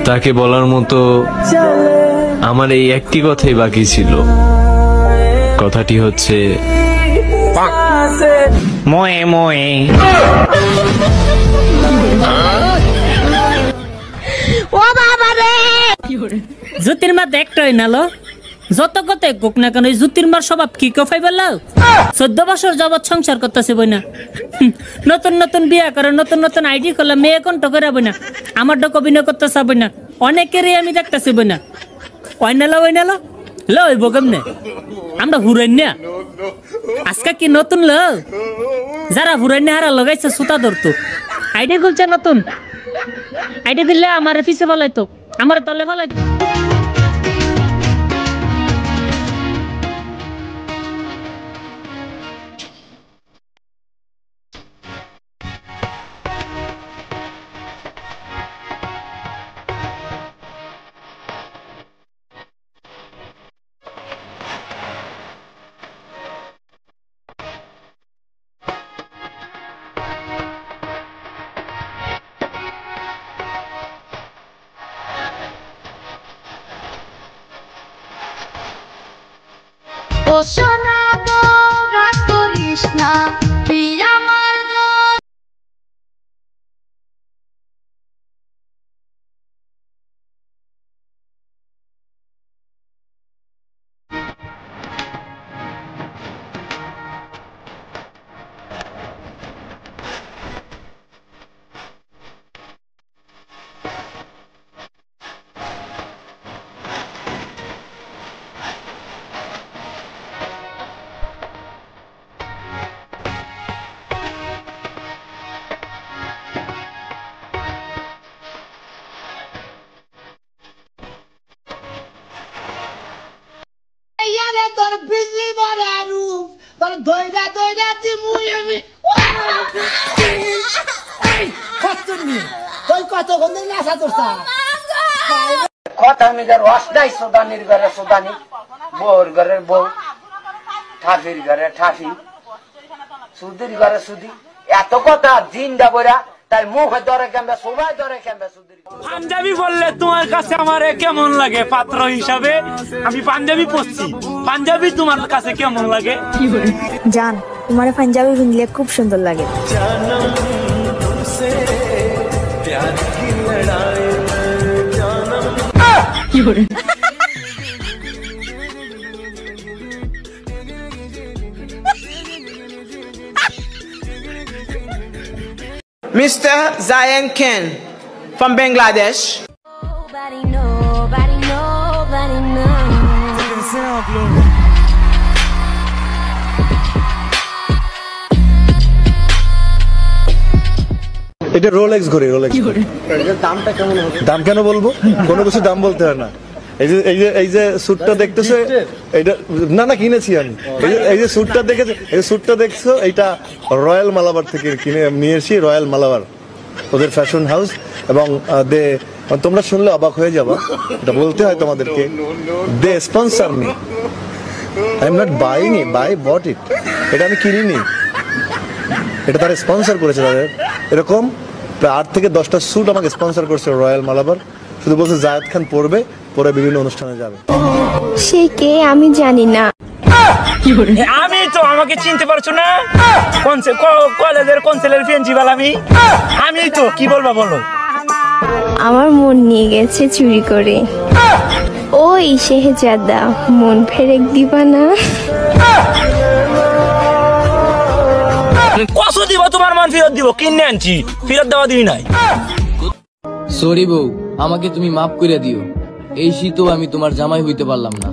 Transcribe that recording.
তাকে বলার মতো আমার এই একটি কথাই বাকি ছিল। কথাটি হচ্ছে ময়ে ময়ে। ও বাবা রে, জ্যোতির্মা দেখটাই নালো যত কথাই কোক না কেন জ্যোতির্মার স্বভাব কি কফাই বললো। 14 বছর যাবৎ সংসার করতেছে বই না, নতুন নতুন বিয়া করে নতুন নতুন আইডি করলে মেয়ে কণ্ঠ করে বই না, আমার ডক অভিনয় করতে চাবো না, অনেকেরই আমি দেখতেছি বই না। ওই নালো লো ওই কেমনে আমরা হুরাই না আজকে কি নতুন লো যারা হুরাই না হারা লগাইছে সুতা ধরতো আইডি খুলছে নতুন আইডি দিলে আমার পিছে ফলাইতো আমার তলে ফলাইতো। ও সোনা গো রাগ করিস না, প্রিয়া আমার ইয়ারে তোর বিজলি বড় রূপ, তোর দইরা দিমুই আমি। এই কতনি তুই কত গন্ধ নাসা তোরছা কথা আমি রস নাই, সুদানির ঘরে সুদানি, বউর ঘরের বউ, ঠাফির ঘরে ঠাফি, সুদির ঘরে সুদি, এত কথা জিন্দা বইরা তাই মুখে ধরে কেমবে সবাই ধরে কেমবে সুদির। পাঞ্জাবি বললে তোমার কাছে আমারে কেমন লাগে? পাত্র হিসাবে আমি পাঞ্জাবি পরছি, পাঞ্জাবি তোমার কাছে কেমন লাগে? জান তোমার পাঞ্জাবি পিনলে খুব সুন্দর লাগে। Mr. Zayan Khan from Bangladesh. Nobody knows. এটা রোলেক্স ঘড়ি, রোলেক্স। দামটা কেমন হবে? দাম কেন বলবো? কোনো কিছু দাম বলতে হয় না। এই যে স্যুটটা দেখতেছে এইটা না কিনেছি আমি। এই যে স্যুটটা দেখেছে, এই স্যুটটা দেখছো, এইটা রয়্যাল মালাবার থেকে কিনে নিয়ে এসেছি, রয়্যাল মালাবার ওদের ফ্যাশন হাউস। এবং তোমরা শুনলে অবাক হয়ে যাবা, এটা বলতে হয় তোমাদেরকে, they sponsor me, I am not buying it, buy bought it. এটা আমি কিনিনি, এটা তারা স্পন্সর করেছে। তাদের এরকম প্রায় 8 থেকে 10টা স্যুট আমাকে স্পন্সর করছে রয়্যাল মালাবার। শুধু বলছে জায়েদ খান পরবে, পরে বিভিন্ন অনুষ্ঠানে যাবে। সে কে আমি জানি না। আমি তো, আমাকে চিনতে পারছো না? কলেজের কনসেলের প্রিন্সিপাল আমি তো, কি বলবা বলো? আমার মন নিয়ে গেছে চুরি করে। ওই শেহজাদা, মন ফেরেক দিবা না? কত দিব তোমার মান ফেরত দিব? কিনে আনছি, ফেরত দেওয়া দিই নাই। সরি বউ, আমাকে তুমি মাফ করে দিও। এই শীতও আমি তোমার জামাই হইতে পারলাম না।